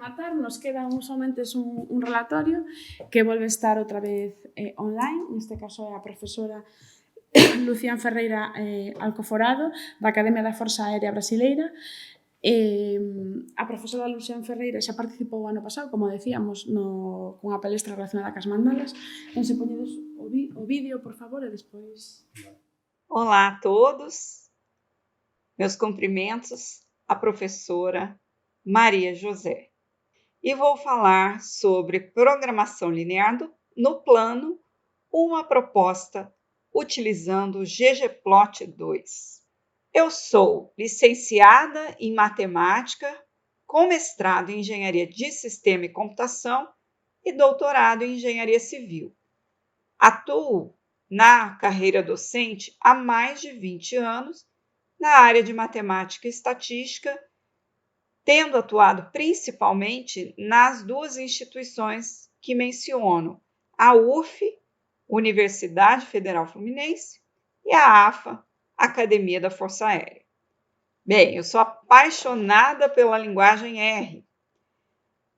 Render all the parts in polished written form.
rematar, nos queda somente un relatorio que volve a estar outra vez online, neste caso é a profesora Lucián Ferreira Alcoforado, da Academia da Forza Aérea Brasileira. A profesora Lucián Ferreira xa participou o ano pasado, como decíamos, cunha palestra relacionada cas mandalas. Non se poñedes o vídeo, por favor, e despois... Olá a todos, meus cumprimentos à professora Maria José. E vou falar sobre programação linear no plano, uma proposta utilizando o ggplot2. Eu sou licenciada em matemática, com mestrado em engenharia de sistema e computação e doutorado em engenharia civil. Atuo na carreira docente há mais de 20 anos na área de matemática e estatística, tendo atuado principalmente nas duas instituições que menciono, a UF, Universidade Federal Fluminense, e a AFA, Academia da Força Aérea. Bem, eu sou apaixonada pela linguagem R.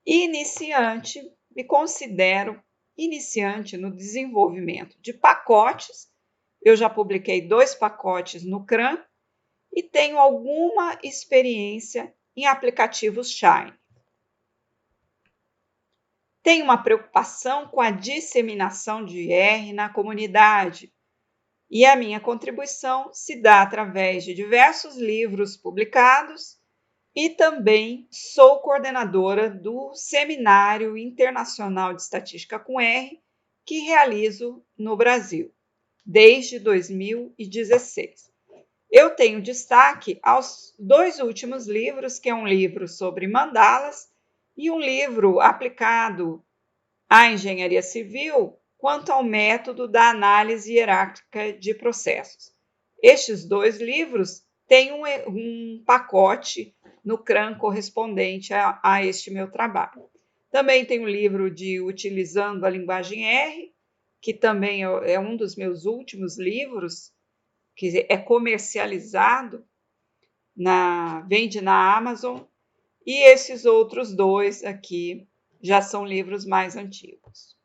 Me considero iniciante no desenvolvimento de pacotes. Eu já publiquei 2 pacotes no CRAN e tenho alguma experiência em aplicativos Shine. Tenho uma preocupação com a disseminação de R na comunidade e a minha contribuição se dá através de diversos livros publicados e também sou coordenadora do Seminário Internacional de Estatística com R, que realizo no Brasil, desde 2016. Eu tenho destaque aos 2 últimos livros, que é um livro sobre mandalas e um livro aplicado à engenharia civil quanto ao método da análise hierárquica de processos. Estes 2 livros têm um pacote no CRAN correspondente a este meu trabalho. Também tem o livro de Utilizando a Linguagem R, que também é um dos meus últimos livros, que é comercializado, vende na Amazon, e esses outros 2 aqui já são livros mais antigos.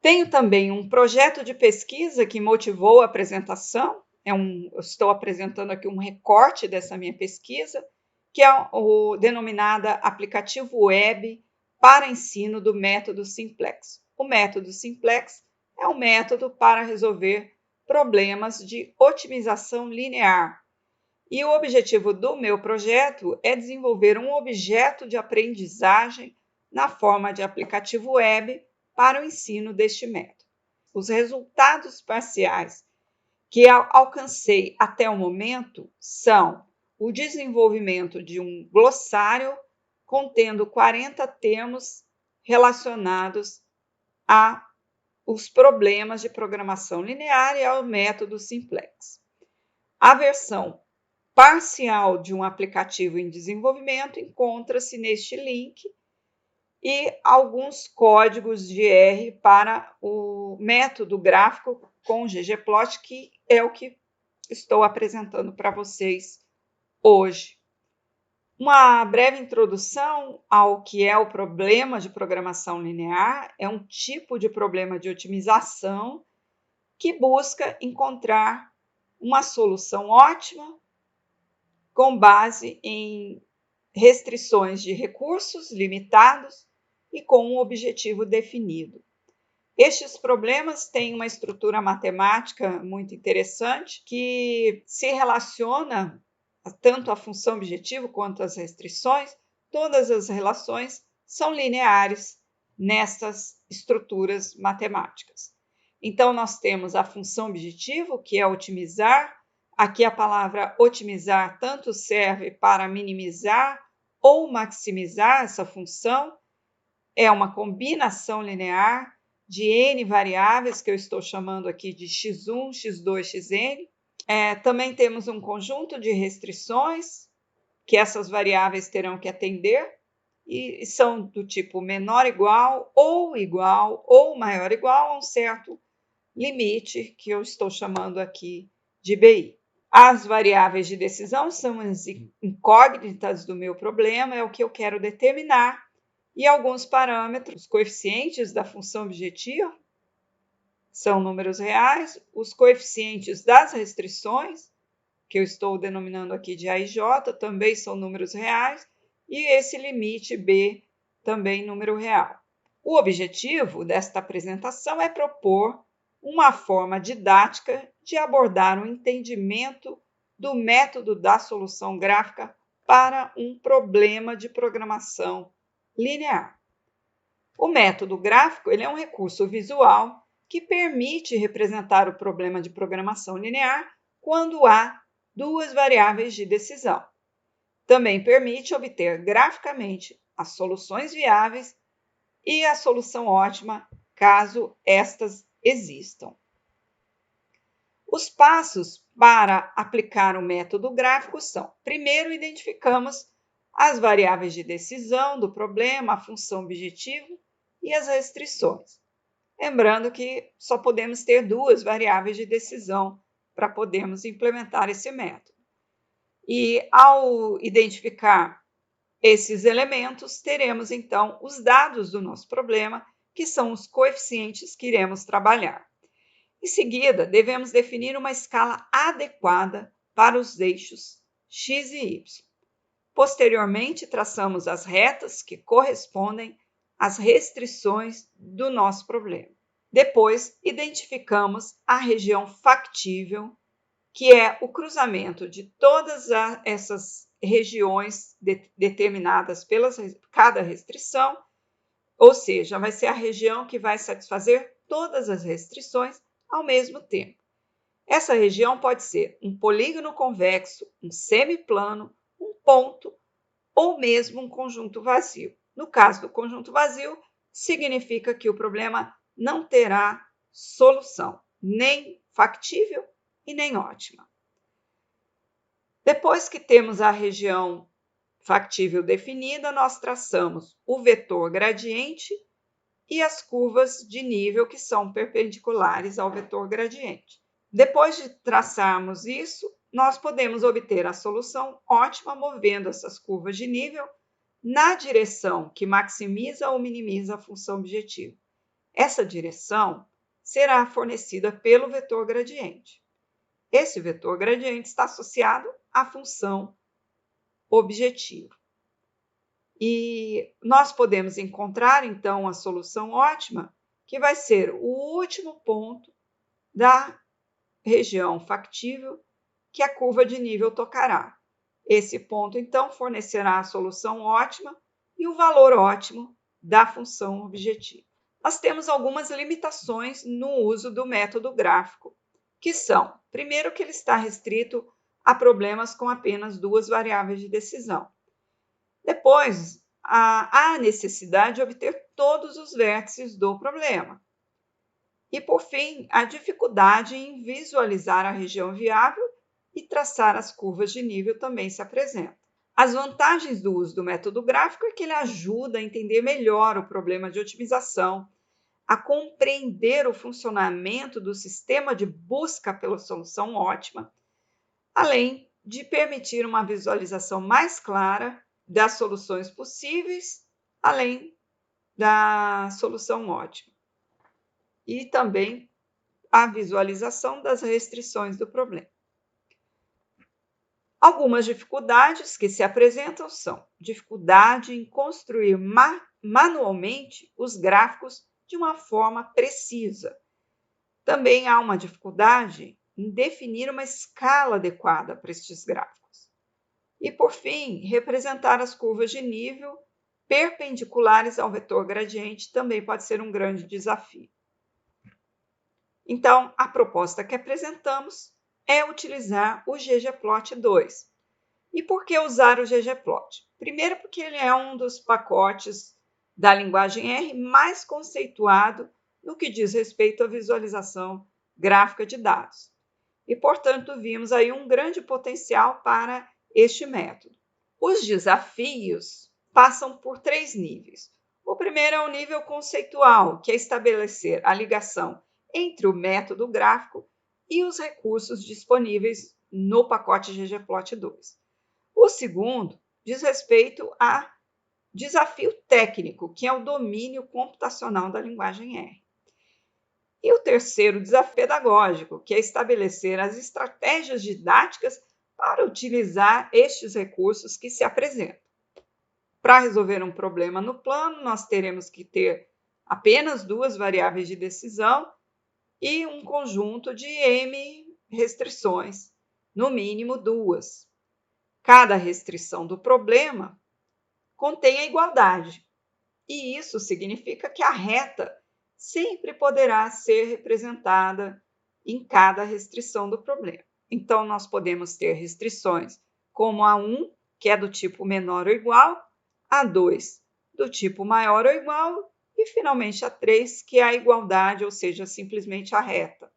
Tenho também um projeto de pesquisa que motivou a apresentação. Eu estou apresentando aqui um recorte dessa minha pesquisa, que é o denominada aplicativo web para ensino do método Simplex. O método Simplex é um método para resolver problemas de otimização linear. E o objetivo do meu projeto é desenvolver um objeto de aprendizagem na forma de aplicativo web para o ensino deste método. Os resultados parciais que alcancei até o momento são o desenvolvimento de um glossário contendo 40 termos relacionados aos problemas de programação linear e ao método Simplex. A versão parcial de um aplicativo em desenvolvimento encontra-se neste link e alguns códigos de R para o método gráfico com ggplot, que é o que estou apresentando para vocês hoje. Uma breve introdução ao que é o problema de programação linear. É um tipo de problema de otimização que busca encontrar uma solução ótima com base em restrições de recursos limitados e com um objetivo definido. Estes problemas têm uma estrutura matemática muito interessante que se relaciona tanto à função objetivo quanto às restrições. Todas as relações são lineares nessas estruturas matemáticas. Então, nós temos a função objetivo, que é otimizar. Aqui a palavra otimizar tanto serve para minimizar ou maximizar essa função. É uma combinação linear de n variáveis, que eu estou chamando aqui de x1, x2, xn. Também temos um conjunto de restrições que essas variáveis terão que atender e são do tipo menor igual ou maior igual a um certo limite, que eu estou chamando aqui de BI. As variáveis de decisão são as incógnitas do meu problema, é o que eu quero determinar, e alguns parâmetros, os coeficientes da função objetiva, são números reais, os coeficientes das restrições, que eu estou denominando aqui de A e J, também são números reais, e esse limite B, também número real. O objetivo desta apresentação é propor uma forma didática de abordar o entendimento do método da solução gráfica para um problema de programação linear. O método gráfico ele é um recurso visual que permite representar o problema de programação linear quando há duas variáveis de decisão. Também permite obter graficamente as soluções viáveis e a solução ótima, caso estas existam. Os passos para aplicar o método gráfico são: primeiro, identificamos as variáveis de decisão do problema, a função objetivo e as restrições. Lembrando que só podemos ter duas variáveis de decisão para podermos implementar esse método. E ao identificar esses elementos, teremos então os dados do nosso problema, que são os coeficientes que iremos trabalhar. Em seguida, devemos definir uma escala adequada para os eixos x e y. Posteriormente, traçamos as retas que correspondem às restrições do nosso problema. Depois, identificamos a região factível, que é o cruzamento de todas essas regiões determinadas pela cada restrição, ou seja, vai ser a região que vai satisfazer todas as restrições ao mesmo tempo. Essa região pode ser um polígono convexo, um semiplano, um ponto ou mesmo um conjunto vazio. No caso do conjunto vazio, significa que o problema não terá solução, nem factível e nem ótima. Depois que temos a região factível definida, nós traçamos o vetor gradiente e as curvas de nível que são perpendiculares ao vetor gradiente. Depois de traçarmos isso, nós podemos obter a solução ótima movendo essas curvas de nível na direção que maximiza ou minimiza a função objetivo. Essa direção será fornecida pelo vetor gradiente. Esse vetor gradiente está associado à função objetivo. E nós podemos encontrar, então, a solução ótima, que vai ser o último ponto da região factível que a curva de nível tocará. Esse ponto, então, fornecerá a solução ótima e o valor ótimo da função objetivo. Nós temos algumas limitações no uso do método gráfico, que são, primeiro, que ele está restrito a problemas com apenas duas variáveis de decisão. Depois, há a necessidade de obter todos os vértices do problema. E, por fim, a dificuldade em visualizar a região viável e traçar as curvas de nível também se apresenta. As vantagens do uso do método gráfico é que ele ajuda a entender melhor o problema de otimização, a compreender o funcionamento do sistema de busca pela solução ótima, além de permitir uma visualização mais clara das soluções possíveis, além da solução ótima. E também a visualização das restrições do problema. Algumas dificuldades que se apresentam são dificuldade em construir manualmente os gráficos de uma forma precisa. Também há uma dificuldade em definir uma escala adequada para estes gráficos. E, por fim, representar as curvas de nível perpendiculares ao vetor gradiente também pode ser um grande desafio. Então, a proposta que apresentamos é utilizar o ggplot 2. E por que usar o ggplot? Primeiro, porque ele é um dos pacotes da linguagem R mais conceituado no que diz respeito à visualização gráfica de dados. E, portanto, vimos aí um grande potencial para este método. Os desafios passam por 3 níveis. O primeiro é o nível conceitual, que é estabelecer a ligação entre o método gráfico e os recursos disponíveis no pacote ggplot 2. O segundo diz respeito a desafio técnico, que é o domínio computacional da linguagem R. E o terceiro desafio pedagógico, que é estabelecer as estratégias didáticas para utilizar estes recursos que se apresentam. Para resolver um problema no plano, nós teremos que ter apenas 2 variáveis de decisão e um conjunto de M restrições, no mínimo 2. Cada restrição do problema contém a igualdade, e isso significa que a reta sempre poderá ser representada em cada restrição do problema. Então, nós podemos ter restrições como a 1, que é do tipo menor ou igual, a 2, do tipo maior ou igual, e finalmente a 3, que é a igualdade, ou seja, simplesmente a reta.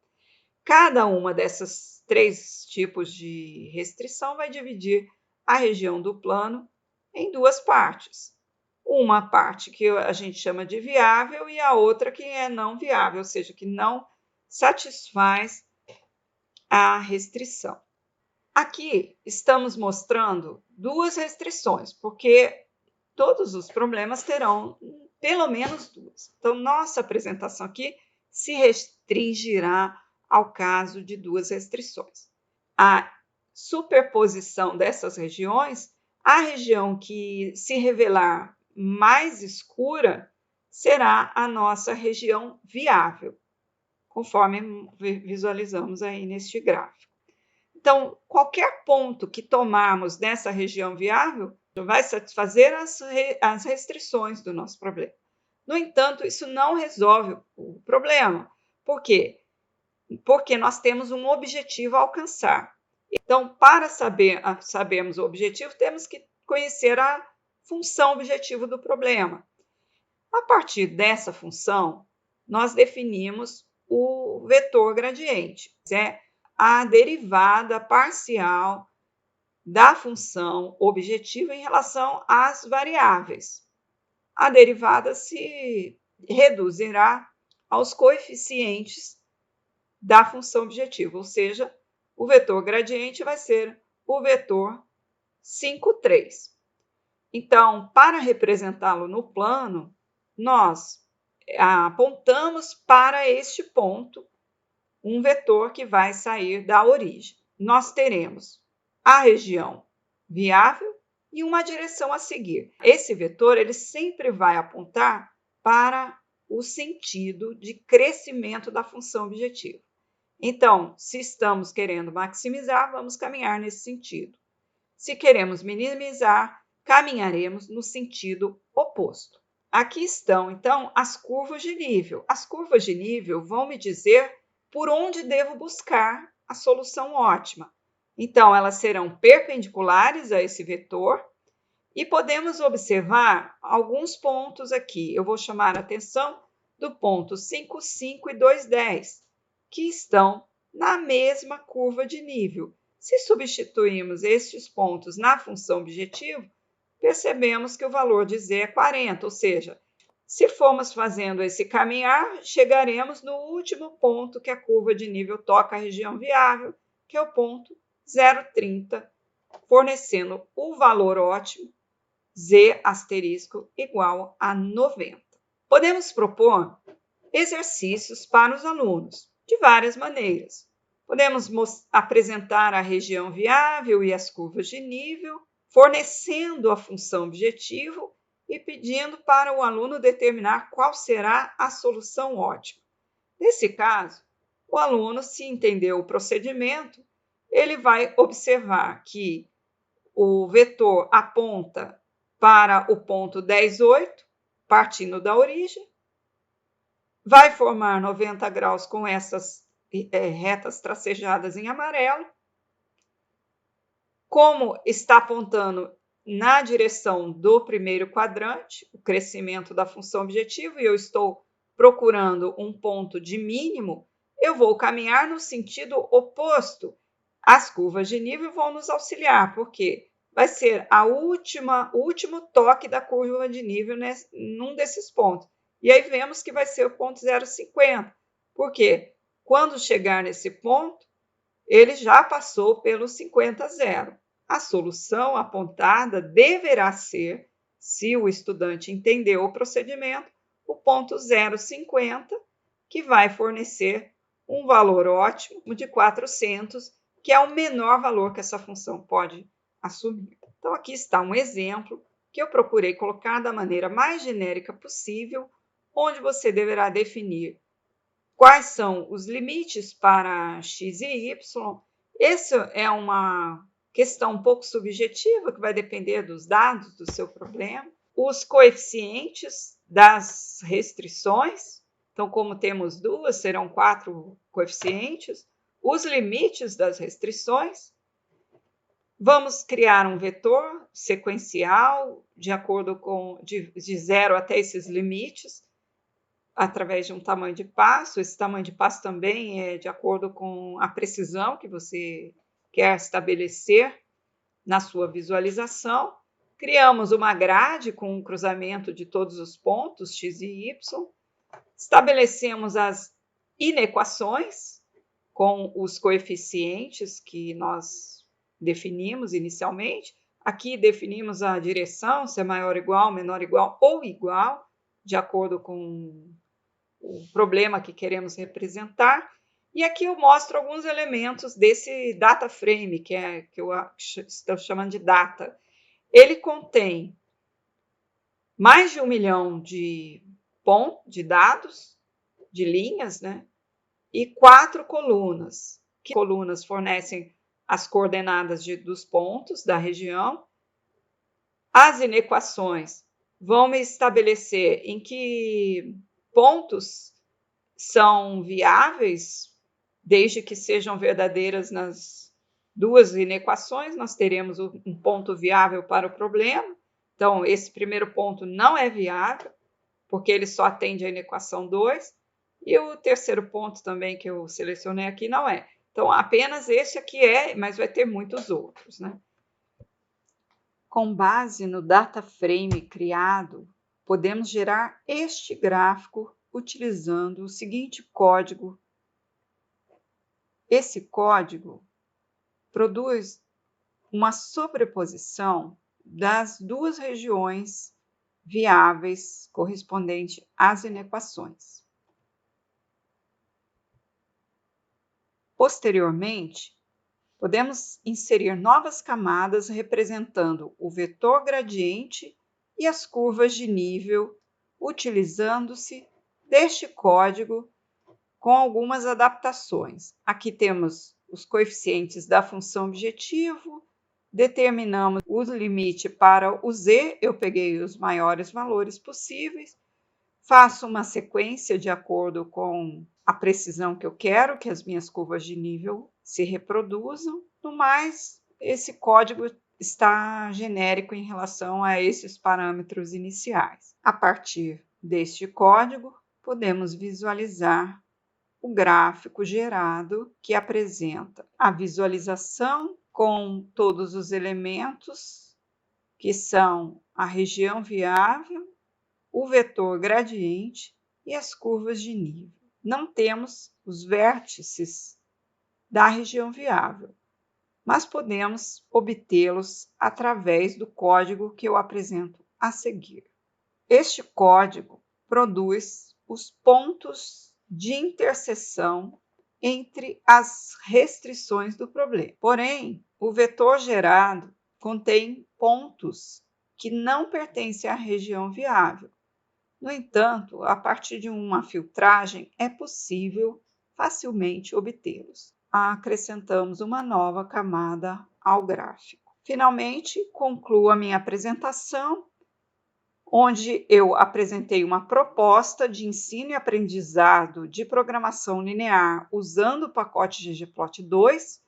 Cada uma dessas 3 tipos de restrição vai dividir a região do plano em 2 partes. Uma parte que a gente chama de viável e a outra que é não viável, ou seja, que não satisfaz a restrição. Aqui estamos mostrando 2 restrições, porque todos os problemas terão pelo menos 2. Então, nossa apresentação aqui se restringirá ao caso de 2 restrições. A superposição dessas regiões, a região que se revelar mais escura será a nossa região viável, conforme visualizamos aí neste gráfico. Então, qualquer ponto que tomarmos dessa região viável vai satisfazer as restrições do nosso problema. No entanto, isso não resolve o problema. Por quê? Porque nós temos um objetivo a alcançar. Então, para sabermos o objetivo, temos que conhecer a função objetivo do problema. A partir dessa função, nós definimos o vetor gradiente, que é a derivada parcial da função objetiva em relação às variáveis. A derivada se reduzirá aos coeficientes da função objetiva, ou seja, o vetor gradiente vai ser o vetor 5, 3. Então, para representá-lo no plano, nós apontamos para este ponto um vetor que vai sair da origem. Nós teremos a região viável e uma direção a seguir. Esse vetor ele sempre vai apontar para o sentido de crescimento da função objetiva. Então, se estamos querendo maximizar, vamos caminhar nesse sentido. Se queremos minimizar, caminharemos no sentido oposto. Aqui estão, então, as curvas de nível. As curvas de nível vão me dizer por onde devo buscar a solução ótima. Então, elas serão perpendiculares a esse vetor e podemos observar alguns pontos aqui. Eu vou chamar a atenção do ponto 5, 5 e 2, 10, que estão na mesma curva de nível. Se substituirmos estes pontos na função objetivo, percebemos que o valor de z é 40, ou seja, se formos fazendo esse caminhar, chegaremos no último ponto que a curva de nível toca a região viável, que é o ponto 0,30, fornecendo o valor ótimo z asterisco igual a 90. Podemos propor exercícios para os alunos de várias maneiras. Podemos apresentar a região viável e as curvas de nível, fornecendo a função objetivo e pedindo para o aluno determinar qual será a solução ótima. Nesse caso, o aluno, se entender o procedimento, ele vai observar que o vetor aponta para o ponto 10, 8, partindo da origem, vai formar 90 graus com essas retas tracejadas em amarelo. Como está apontando na direção do primeiro quadrante, o crescimento da função objetivo, e eu estou procurando um ponto de mínimo, eu vou caminhar no sentido oposto. As curvas de nível vão nos auxiliar, porque vai ser o último toque da curva de nível num desses pontos. E aí vemos que vai ser o ponto 0,50. Por quê? Quando chegar nesse ponto, ele já passou pelo 50-0. A solução apontada deverá ser, se o estudante entendeu o procedimento, o ponto 0,50, que vai fornecer um valor ótimo de 400, que é o menor valor que essa função pode assumir. Então, aqui está um exemplo que eu procurei colocar da maneira mais genérica possível, onde você deverá definir quais são os limites para x e y. Essa é uma questão um pouco subjetiva, que vai depender dos dados do seu problema. Os coeficientes das restrições, então, como temos duas, serão 4 coeficientes. Os limites das restrições. Vamos criar um vetor sequencial de acordo com de 0 até esses limites, através de um tamanho de passo. Esse tamanho de passo também é de acordo com a precisão que você quer estabelecer na sua visualização. Criamos uma grade com um cruzamento de todos os pontos x e y. Estabelecemos as inequações com os coeficientes que nós definimos inicialmente. Aqui definimos a direção, se é maior ou igual, menor ou igual ou igual, de acordo com o problema que queremos representar. E aqui eu mostro alguns elementos desse data frame, que eu estou chamando de data. Ele contém mais de 1 milhão de dados, de linhas, né? E 4 colunas. Que colunas fornecem as coordenadas dos pontos da região. As inequações vão me estabelecer em que pontos são viáveis, desde que sejam verdadeiras nas duas inequações, nós teremos um ponto viável para o problema. Então, esse primeiro ponto não é viável, porque ele só atende à inequação 2. E o terceiro ponto também que eu selecionei aqui não é. Então, apenas esse aqui é, mas vai ter muitos outros, né? Com base no data frame criado, podemos gerar este gráfico utilizando o seguinte código. Esse código produz uma sobreposição das duas regiões viáveis correspondente às inequações. Posteriormente, podemos inserir novas camadas representando o vetor gradiente e as curvas de nível, utilizando-se deste código com algumas adaptações. Aqui temos os coeficientes da função objetivo, determinamos o limite para o z, eu peguei os maiores valores possíveis, faço uma sequência de acordo com a precisão que eu quero, que as minhas curvas de nível se reproduzam. No mais, esse código está genérico em relação a esses parâmetros iniciais. A partir deste código, podemos visualizar o gráfico gerado que apresenta a visualização com todos os elementos que são a região viável, o vetor gradiente e as curvas de nível. Não temos os vértices da região viável, mas podemos obtê-los através do código que eu apresento a seguir. Este código produz os pontos de interseção entre as restrições do problema. Porém, o vetor gerado contém pontos que não pertencem à região viável. No entanto, a partir de uma filtragem, é possível facilmente obtê-los. Acrescentamos uma nova camada ao gráfico. Finalmente, concluo a minha apresentação, onde eu apresentei uma proposta de ensino e aprendizado de programação linear usando o pacote ggplot2,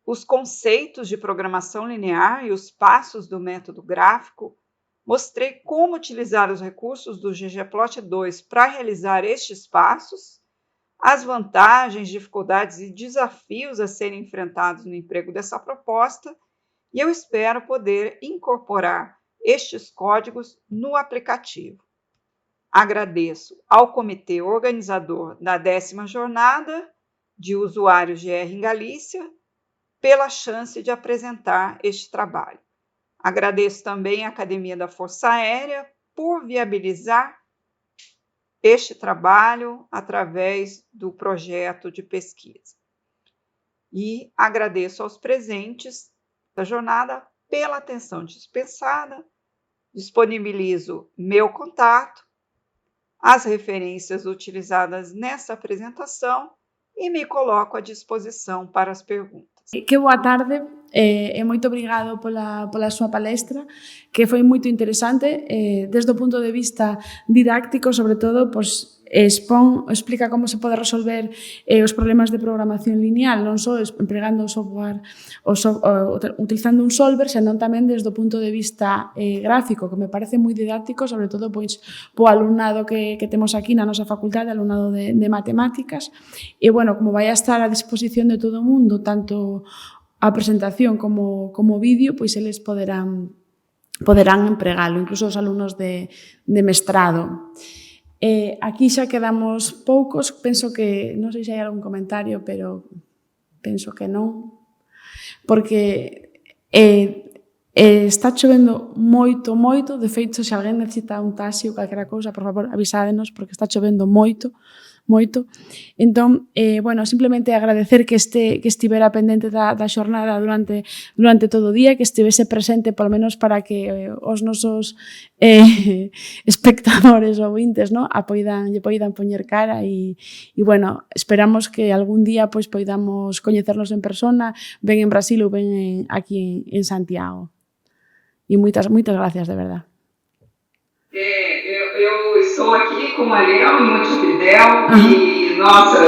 os conceitos de programação linear e os passos do método gráfico. Mostrei como utilizar os recursos do ggplot2 para realizar estes passos, as vantagens, dificuldades e desafios a serem enfrentados no emprego dessa proposta, e eu espero poder incorporar estes códigos no aplicativo. Agradeço ao comitê organizador da 10ª jornada de usuários de R em Galícia pela chance de apresentar este trabalho. Agradeço também à Academia da Força Aérea por viabilizar este trabalho através do projeto de pesquisa. E agradeço aos presentes da jornada pela atenção dispensada, disponibilizo meu contato, as referências utilizadas nessa apresentação e me coloco à disposição para as perguntas. Que boa tarde e moito obrigado pola súa palestra, que foi moito interesante desde o punto de vista didáctico, sobre todo, pois explica como se pode resolver os problemas de programación lineal, non só empregando o software utilizando un solver, senón tamén desde o punto de vista gráfico, que me parece moi didáctico, sobre todo pois po alumnado que temos aquí na nosa facultade, alumnado de matemáticas, e bueno, como vai a estar a disposición de todo o mundo, tanto a presentación como vídeo, pois eles poderán empregalo, incluso os alumnos de mestrado. Aquí xa quedamos poucos, penso que, non sei se hai algún comentario, pero penso que non, porque está chovendo moito, de feito, se alguén necesita un taxi ou calquera cousa, por favor, avisádenos, porque está chovendo moito. Entón, bueno, simplemente agradecer que estivera pendente da xornada durante todo o día, que estivese presente, polo menos para que os nosos espectadores ou ouvintes, no, lle poidan poñer cara e, bueno, esperamos que algún día pois poidamos coñecernos en persona, ben en Brasil ou ben aquí en Santiago. E moitas gracias, de verdade. Eu estou aqui com a Léo em Montevidéu e, nossa,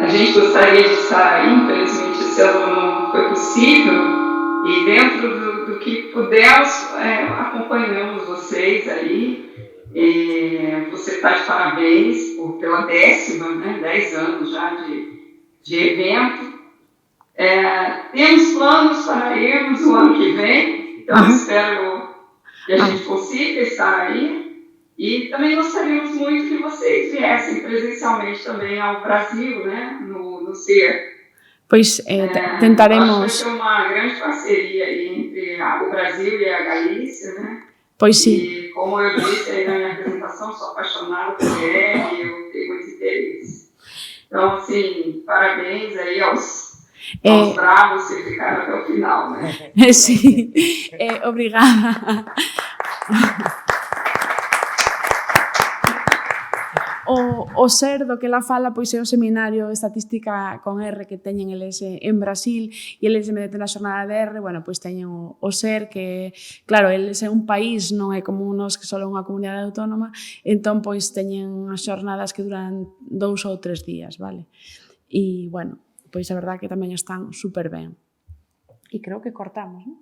a gente gostaria de estar aí, infelizmente esse ano não foi possível, e dentro do que pudemos, acompanhamos vocês aí, e você está de parabéns pela 10ª, né, 10 anos já de evento. Temos planos para irmos o ano que vem, então espero que a gente consiga estar aí. E também gostaríamos muito que vocês viessem presencialmente também ao Brasil, né, no CER. Pois tentaremos. Acho que é uma grande parceria aí entre o Brasil e a Galícia, né? Pois sim. E como eu disse aí na minha apresentação, sou apaixonada por R, eu tenho muito interesse. Então, assim, parabéns aí aos bravos que ficaram até o final, né? Sim, obrigada. O SER do que ela fala pois é o seminario de estatística con R que teñen eles en Brasil e eles en vez de ter a xornada de R, bueno, pois teñen o SER que, claro, eles é un país, non é como unos que só é unha comunidade autónoma, entón pois teñen as xornadas que duran 2 ou 3 días, vale? E, bueno, pois a verdade que tamén están super ben. E creo que cortamos, non?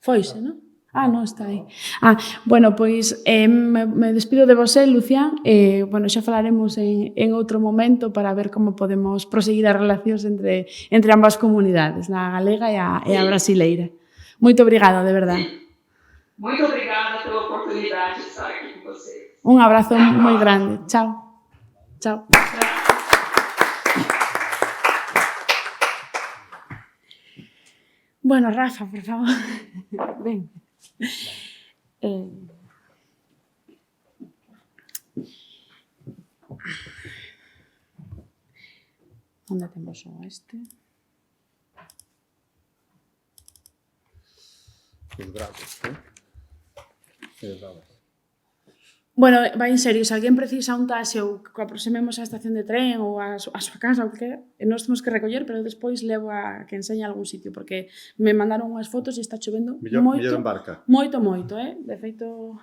Foise, non? Non está aí. Bueno, pois me despido de vosé, Lucián, bueno, xa falaremos en outro momento para ver como podemos proseguir as relacións entre ambas comunidades, a galega e a brasileira. Moito obrigado, de verdade. Muito obrigada pela oportunidade de estar aqui com vocês. Un abrazo moi grande. Chao. Chao. Bueno, Rafa, por favor. Ven. ¿Dónde temos o este? Os brazos, ¿no? Bueno, vai en serio, se alguén precisa un taxi ou que aproximemos á estación de tren ou a súa casa ou que nós temos que recoller, pero despois levo a que enseñe algún sitio, porque me mandaron unhas fotos e está chovendo moito, moito, De feito,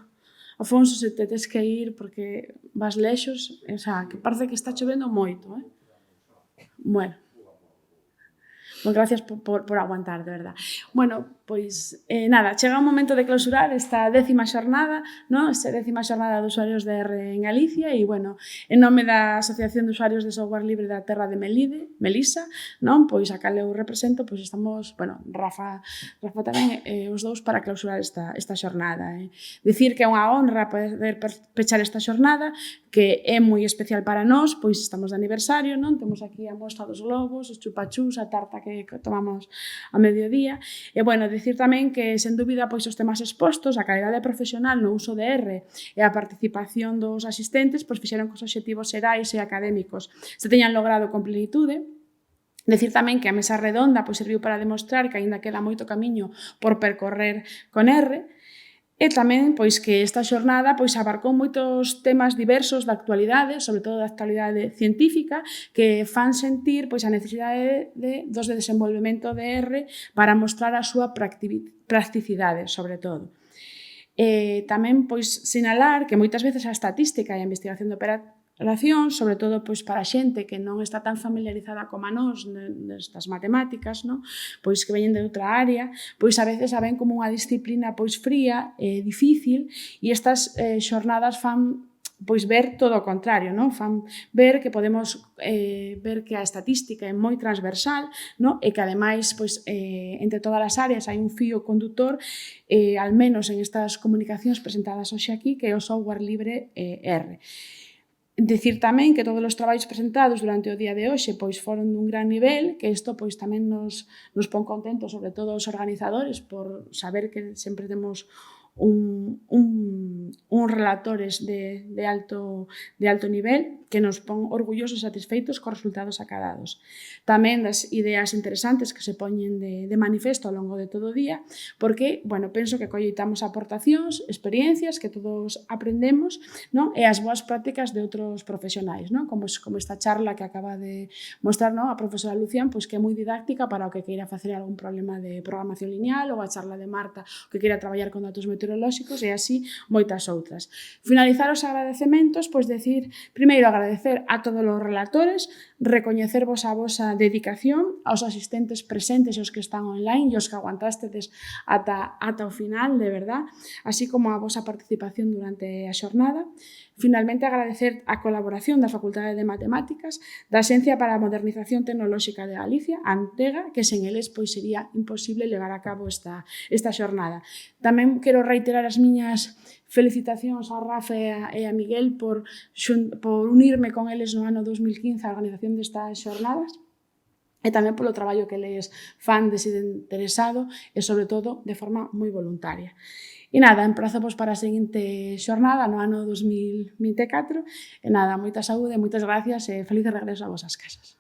Afonso, se te tes que ir porque vas lexos, o sea, que parece que está chovendo moito, Bueno. Gracias por aguantar, de verdad. Bueno, pois, nada, chega un momento de clausurar esta 10ª xornada, non? Esta 10ª xornada de usuarios de R en Galicia e, bueno, en nome da Asociación de Usuarios de Software Libre da Terra de Melisa, non? Pois a cal eu represento, pois estamos, bueno, Rafa tamén, os dous para clausurar esta xornada. Dicir que é unha honra poder pechar esta xornada, que é moi especial para nós, pois estamos de aniversario, non? Temos aquí a mostra dos globos, os chupachús, a tarta que tomamos a mediodía. E, bueno, dicir tamén que, sen dúbida, pois os temas expostos, a calidade profesional no uso de R e a participación dos asistentes, pois fixeron que os obxectivos xerais e académicos se teñan logrado con plenitude. Decir tamén que a mesa redonda pois serviu para demostrar que aínda queda moito camiño por percorrer con R. E tamén pois que esta xornada pois abarcou moitos temas diversos da actualidade, sobre todo da actualidade científica, que fan sentir pois a necesidade dos de desenvolvemento de R para mostrar a súa practicidade, sobre todo. Tamén pois sinalar que moitas veces a estatística e a investigación de operación, sobre todo pois para a xente que non está tan familiarizada como a nós nestas matemáticas, non? Pois que veñen de outra área, pois a veces a ven como unha disciplina pois fría e difícil, e estas xornadas fan pois ver todo o contrario, non? Fan ver que podemos ver que a estatística é moi transversal, non? E que ademais pois entre todas as áreas hai un fío condutor, al menos en estas comunicacións presentadas hoxe aquí, que é o software libre R. Dicir tamén que todos os traballos presentados durante o día de hoxe pois foron dun gran nivel, que isto pois tamén nos pon contentos, sobre todo os organizadores, por saber que sempre temos uns relatores de alto nivel que nos pon orgullosos e satisfeitos cos resultados acadados. Tamén das ideas interesantes que se poñen de manifesto ao longo de todo o día, porque, bueno, penso que colleitamos aportacións, experiencias que todos aprendemos, non? E as boas prácticas de outros profesionais, non? Como esta charla que acaba de mostrar, non? A profesora Lucian, pois que é moi didáctica para o que queira facer algún problema de programación lineal, ou a charla de Marta que queira traballar con datos meteorolóxicos, e así moitas outras. Finalizar os agradecementos, pois decir, primeiro, agradecer a todos os relatores, recoñecervos a vosa dedicación, aos asistentes presentes e os que están online e os que aguantastedes ata o final, de verdad, así como a vosa participación durante a xornada. Finalmente, agradecer a colaboración da Facultade de Matemáticas, da Axencia para a Modernización Tecnolóxica de Galicia, a Antega, que sen eles pois sería imposible levar a cabo esta xornada. Tamén quero reiterar as miñas felicitacións a Rafa e a Miguel por unirme con eles no ano 2015 á organización destas xornadas, e tamén polo traballo que eles fan desinteresado e, sobre todo, de forma moi voluntaria. E nada, emprazamos para a seguinte xornada no ano 2024. E nada, moita saúde, moitas gracias e feliz regreso a vosas casas.